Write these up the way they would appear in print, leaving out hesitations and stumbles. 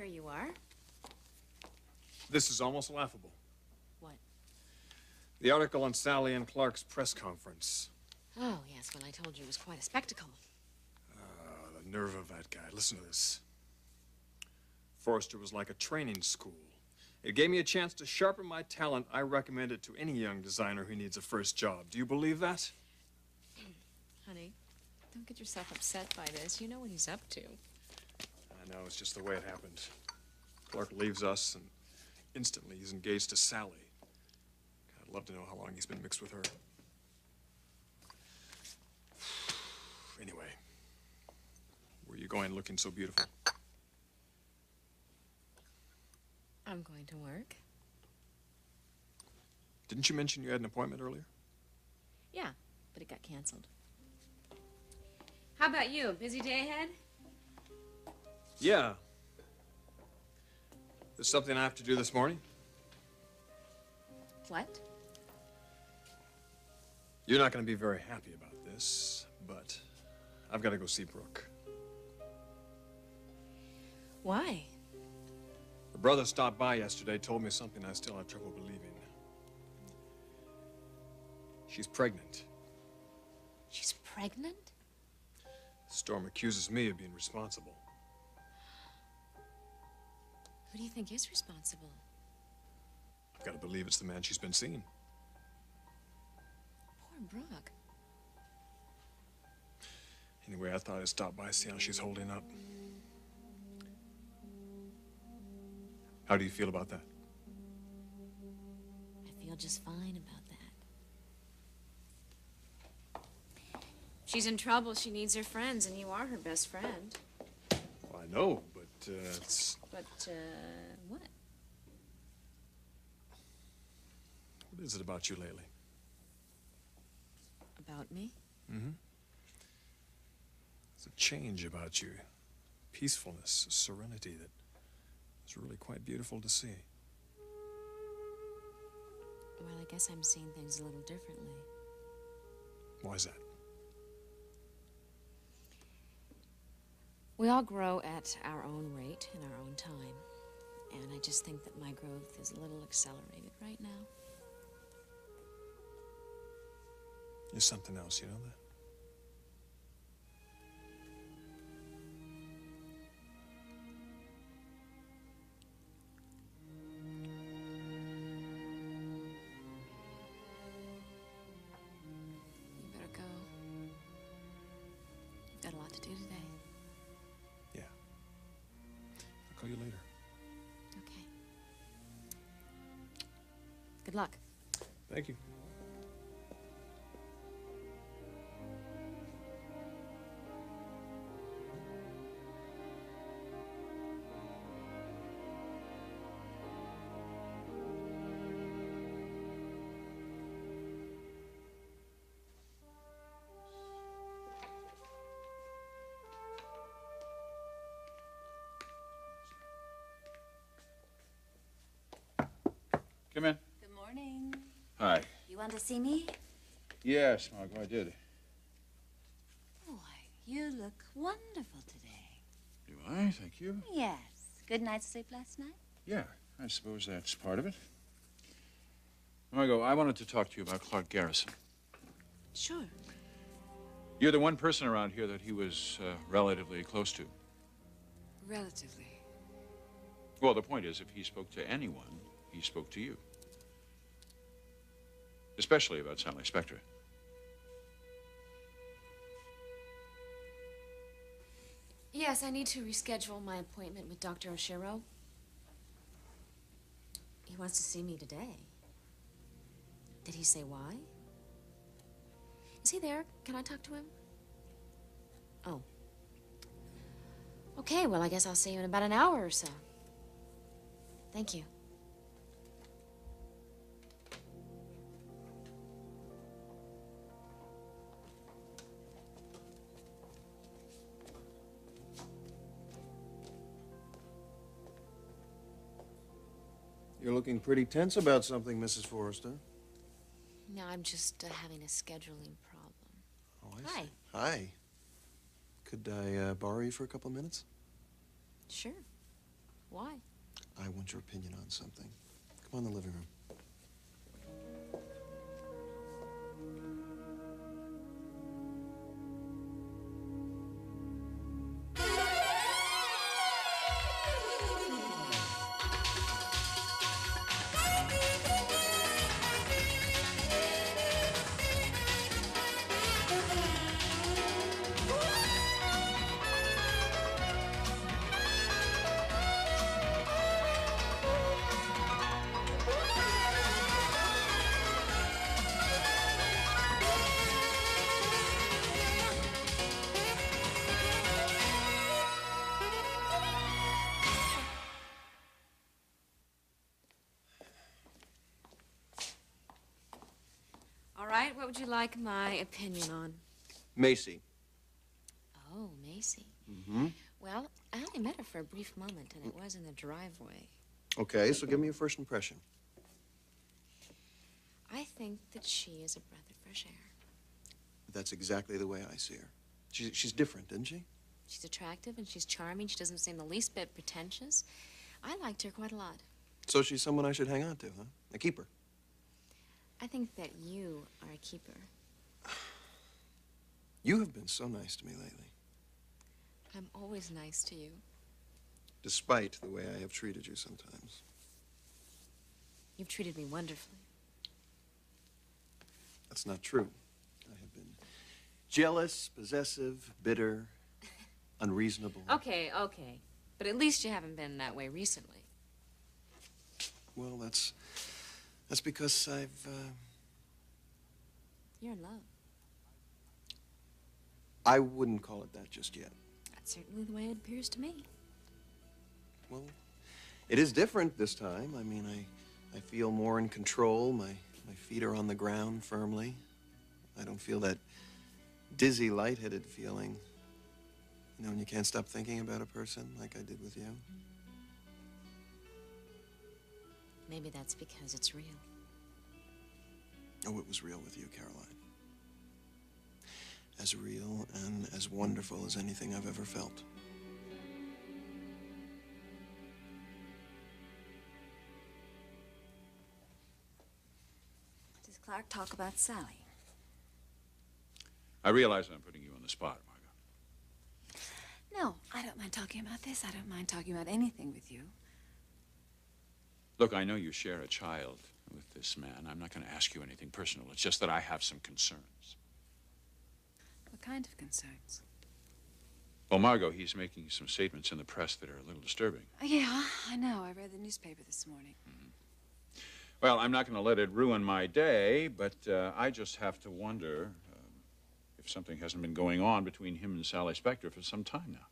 here you are. This is almost laughable. What? The article on Sally and Clarke's press conference. Oh, yes, well, I told you it was quite a spectacle. The nerve of that guy. Listen to this. Forrester was like a training school. It gave me a chance to sharpen my talent. I recommend it to any young designer who needs a first job. Do you believe that? Honey, don't get yourself upset by this. You know what he's up to. I know, it's just the way it happened. Clarke leaves us, and instantly he's engaged to Sally. I'd love to know how long he's been mixed with her. Anyway, where are you going looking so beautiful? I'm going to work. Didn't you mention you had an appointment earlier? Yeah, but it got canceled. How about you? Busy day ahead? Yeah. There's something I have to do this morning. What? You're not going to be very happy about this, but I've got to go see Brooke. Why? Her brother stopped by yesterday, told me something I still have trouble believing. She's pregnant. She's pregnant? Storm accuses me of being responsible. Who do you think is responsible? I've got to believe it's the man she's been seeing. Poor Brooke. Anyway, I thought I'd stop by, see how she's holding up. How do you feel about that? I feel just fine about that. She's in trouble. She needs her friends, and you are her best friend. Well, I know, but it's... But, what? What is it about you lately? About me? Mm-hmm. There's a change about you. Peacefulness, serenity that is really quite beautiful to see. Well, I guess I'm seeing things a little differently. Why is that? We all grow at our own rate in our own time. And I just think that my growth is a little accelerated right now. You're something else, you know that? You better go. You've got a lot to do today. Yeah. I'll call you later. Okay. Good luck. Thank you. Come in. Good morning. Hi. You want to see me? Yes, Margo, I did. Boy, you look wonderful today. Do I? Thank you. Yes. Good night's sleep last night? Yeah, I suppose that's part of it. Margo, I wanted to talk to you about Clarke Garrison. Sure. You're the one person around here that he was relatively close to. Relatively. Well, the point is, if he spoke to anyone, he spoke to you. Especially about Sally Spector. Yes, I need to reschedule my appointment with Dr. Oshiro. He wants to see me today. Did he say why? Is he there? Can I talk to him? Oh. Okay, well, I guess I'll see you in about an hour or so. Thank you. You're looking pretty tense about something, Mrs. Forrester. No, I'm just having a scheduling problem. Oh, I Hi. see. Hi. Could I borrow you for a couple minutes? Sure. Why? I want your opinion on something. Come on in the living room. All right, what would you like my opinion on? Macy. Oh, Macy. Mm-hmm. Well, I only met her for a brief moment, and it was in the driveway. Okay, so give me your first impression. I think that she is a breath of fresh air. That's exactly the way I see her. She's different, isn't she? She's attractive and she's charming. She doesn't seem the least bit pretentious. I liked her quite a lot. So she's someone I should hang on to, huh? A keeper. I think that you are a keeper. You have been so nice to me lately. I'm always nice to you. Despite the way I have treated you sometimes. You've treated me wonderfully. That's not true. I have been jealous, possessive, bitter, unreasonable. Okay. But at least you haven't been that way recently. Well, that's because You're in love. I wouldn't call it that just yet. That's certainly the way it appears to me. Well, it is different this time. I mean, I feel more in control. My feet are on the ground firmly. I don't feel that dizzy, lightheaded feeling. You know, when you can't stop thinking about a person like I did with you. Maybe that's because it's real. Oh, it was real with you, Caroline. As real and as wonderful as anything I've ever felt. Does Clarke talk about Sally? I realize I'm putting you on the spot, Margo. No, I don't mind talking about this. I don't mind talking about anything with you. Look, I know you share a child with this man. I'm not going to ask you anything personal. It's just that I have some concerns. What kind of concerns? Well, Margo, he's making some statements in the press that are a little disturbing. Yeah, I know. I read the newspaper this morning. Well, I'm not going to let it ruin my day, but I just have to wonder if something hasn't been going on between him and Sally Spector for some time now.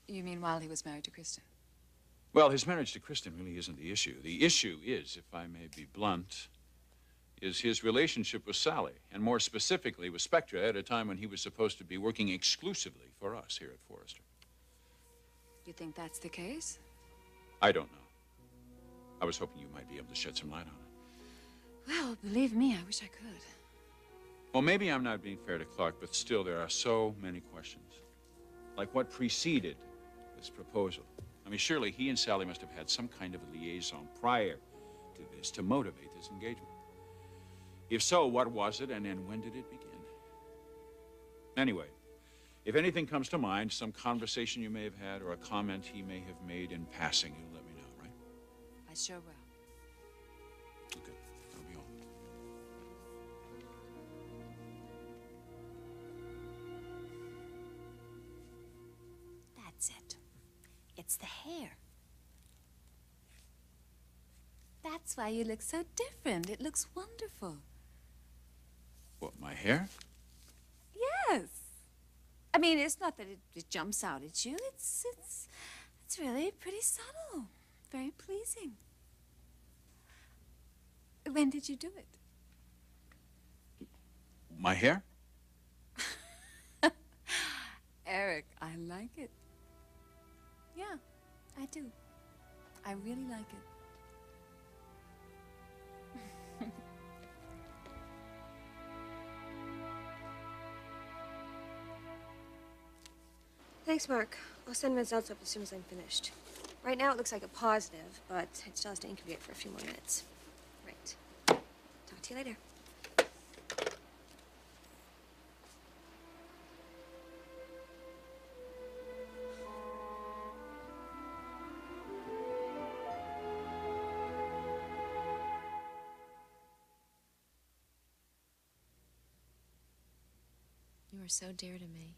You mean while he was married to Kristen? Well, his marriage to Kristen really isn't the issue. The issue is, if I may be blunt, is his relationship with Sally, and more specifically with Spectra at a time when he was supposed to be working exclusively for us here at Forrester. You think that's the case? I don't know. I was hoping you might be able to shed some light on it. Well, believe me, I wish I could. Well, maybe I'm not being fair to Clarke, but still there are so many questions. Like what preceded this proposal. I mean, surely he and Sally must have had some kind of a liaison prior to this to motivate this engagement. If so, what was it, and then when did it begin? Anyway, if anything comes to mind, some conversation you may have had or a comment he may have made in passing, you'll let me know, right? I sure will. Okay, that'll be all. That's it. It's the hair. That's why you look so different. It looks wonderful. What, my hair? Yes. I mean, it's not that it jumps out at you. It's really pretty subtle. Very pleasing. When did you do it? My hair? Eric, I like it. Yeah, I do. I really like it. Thanks, Mark. I'll send Vince up as soon as I'm finished. Right now it looks like a positive, but it still has to incubate for a few more minutes. Right. Talk to you later. You are so dear to me.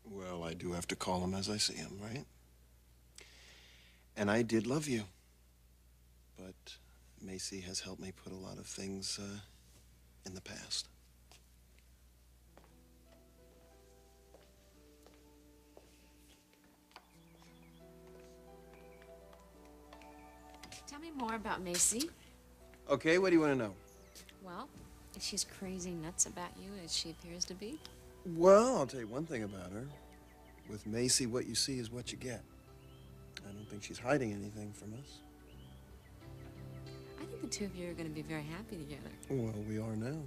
Well, I do have to call him as I see him, right? And I did love you. But Macy has helped me put a lot of things in the past. Tell me more about Macy. Okay, what do you want to know? Well, if she's crazy nuts about you as she appears to be. Well, I'll tell you one thing about her. With Macy, what you see is what you get. I don't think she's hiding anything from us. I think the two of you are going to be very happy together. Well, we are now.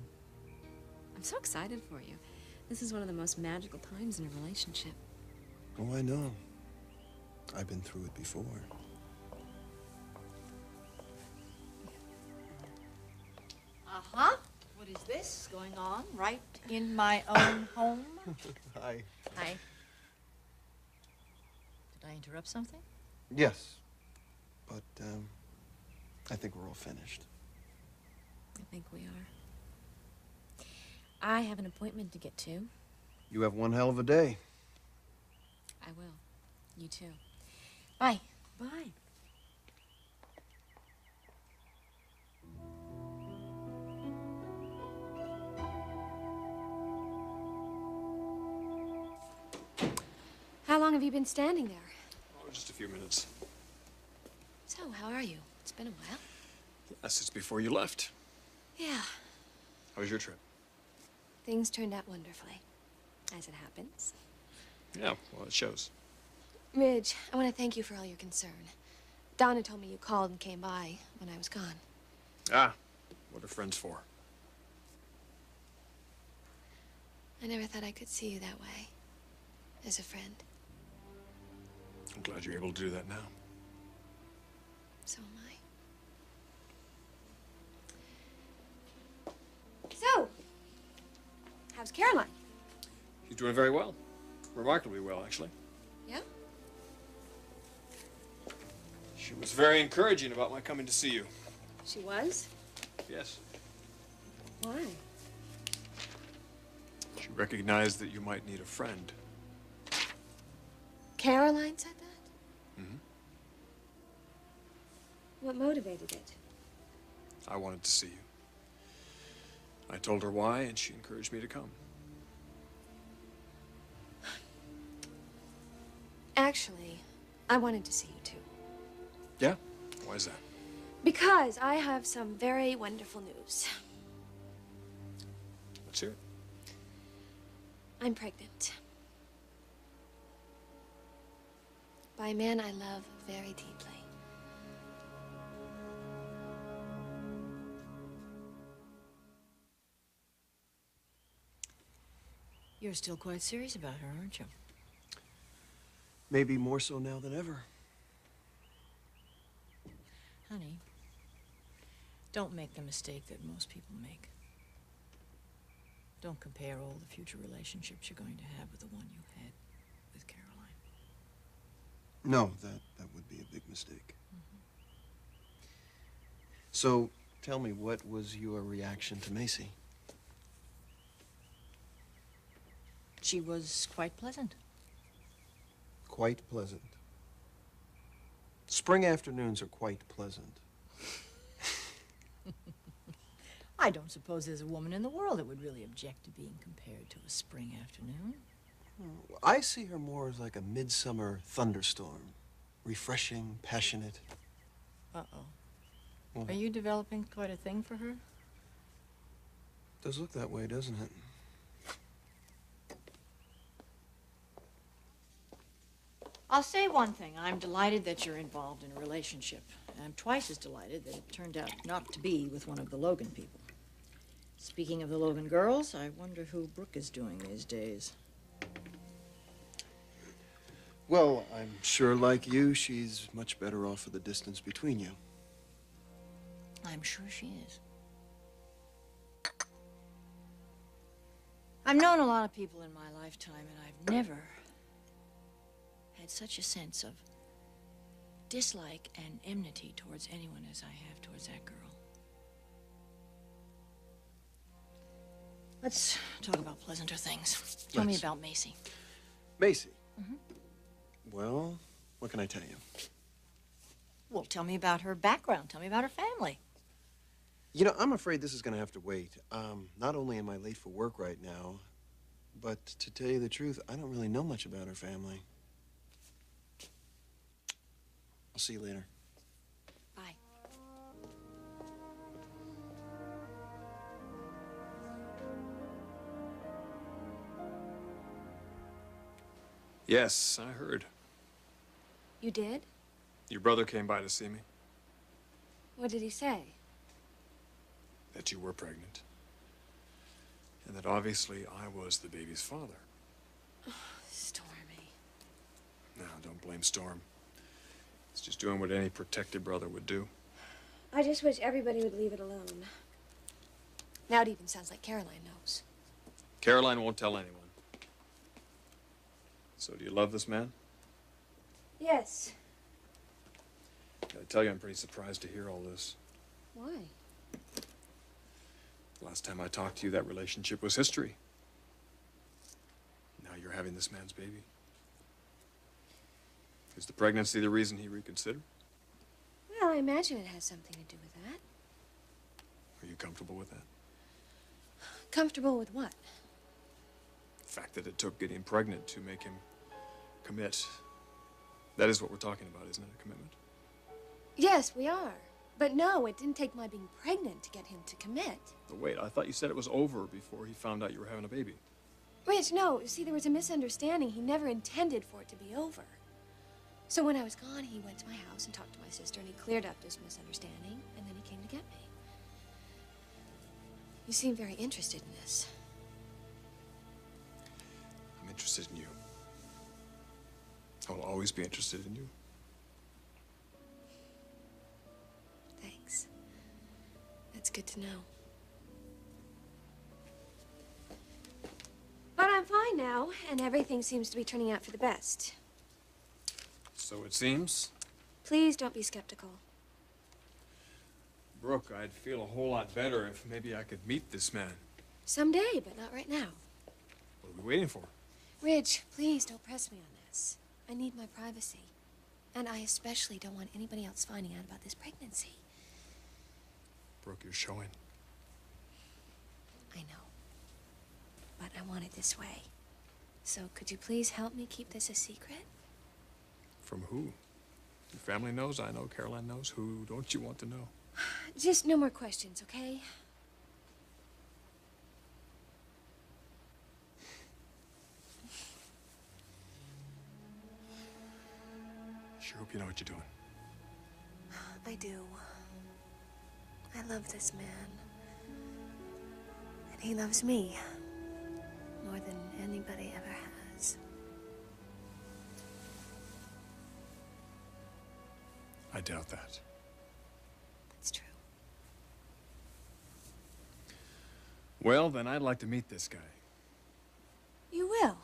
I'm so excited for you. This is one of the most magical times in a relationship. Oh, I know. I've been through it before. Uh-huh. What is this going on right in my own home? Hi. Hi. Did I interrupt something? Yes. But, I think we're all finished. I think we are. I have an appointment to get to. You have one hell of a day. I will. You too. Bye. Bye. How long have you been standing there? Oh, just a few minutes. So, how are you? It's been a while. Yes, it's before you left. Yeah. How was your trip? Things turned out wonderfully, as it happens. Yeah, well, it shows. Ridge, I want to thank you for all your concern. Donna told me you called and came by when I was gone. Ah, what are friends for? I never thought I could see you that way, as a friend. I'm glad you're able to do that now. So am I. So, how's Caroline? She's doing very well. Remarkably well, actually. Yeah? She was very encouraging about my coming to see you. She was? Yes. Why? She recognized that you might need a friend. Caroline said that? Mm-hmm. What motivated it? I wanted to see you. I told her why, and she encouraged me to come. Actually, I wanted to see you too. Yeah? Why is that? Because I have some very wonderful news. Let's hear it. I'm pregnant. By a man I love very deeply. You're still quite serious about her, aren't you? Maybe more so now than ever. Honey, don't make the mistake that most people make. Don't compare all the future relationships you're going to have with the one you had with Caroline. No, that would be a big mistake. So, tell me, what was your reaction to Macy? She was quite pleasant. Quite pleasant. Spring afternoons are quite pleasant. I don't suppose there's a woman in the world that would really object to being compared to a spring afternoon. I see her more as like a midsummer thunderstorm. Refreshing, passionate. Uh-oh. What? Are you developing quite a thing for her? Does look that way, doesn't it? I'll say one thing. I'm delighted that you're involved in a relationship. And I'm twice as delighted that it turned out not to be with one of the Logan people. Speaking of the Logan girls, I wonder who Brooke is doing these days. Well, I'm sure, like you, she's much better off for the distance between you. I'm sure she is. I've known a lot of people in my lifetime, and I've never had such a sense of dislike and enmity towards anyone as I have towards that girl. Let's talk about pleasanter things. Tell me about Macy. Macy? Mm-hmm. Well, what can I tell you? Well, tell me about her background. Tell me about her family. You know, I'm afraid this is going to have to wait. Not only am I late for work right now, but to tell you the truth, I don't really know much about her family. I'll see you later. Bye. Yes, I heard. You did? Your brother came by to see me. What did he say? That you were pregnant. And that obviously I was the baby's father. Stormy. No, don't blame Storm. It's just doing what any protected brother would do. I just wish everybody would leave it alone. Now it even sounds like Caroline knows. Caroline won't tell anyone. So do you love this man? Yes. I tell you, I'm pretty surprised to hear all this. Why? Last time I talked to you, that relationship was history. Now you're having this man's baby. Is the pregnancy the reason he reconsidered? Well, I imagine it has something to do with that. Are you comfortable with that? Comfortable with what? The fact that it took getting pregnant to make him commit. That is what we're talking about, isn't it? A commitment? Yes, we are. But no, it didn't take my being pregnant to get him to commit. But wait, I thought you said it was over before he found out you were having a baby. Rich, no. See, there was a misunderstanding. He never intended for it to be over. So when I was gone, he went to my house and talked to my sister, and he cleared up this misunderstanding, and then he came to get me. You seem very interested in this. I'm interested in you. I will always be interested in you. Thanks. That's good to know. But I'm fine now, and everything seems to be turning out for the best. So it seems. Please don't be skeptical. Brooke, I'd feel a whole lot better if maybe I could meet this man. Someday, but not right now. What are we waiting for? Ridge, please don't press me on this. I need my privacy. And I especially don't want anybody else finding out about this pregnancy. Brooke, you're showing. I know. But I want it this way. So could you please help me keep this a secret? From who? Your family knows, I know, Caroline knows. Who don't you want to know? Just no more questions, okay? Sure hope you know what you're doing. I do. I love this man. And he loves me more than anybody ever has. I doubt that. It's true. Well, then I'd like to meet this guy. You will.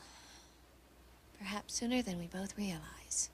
Perhaps sooner than we both realize.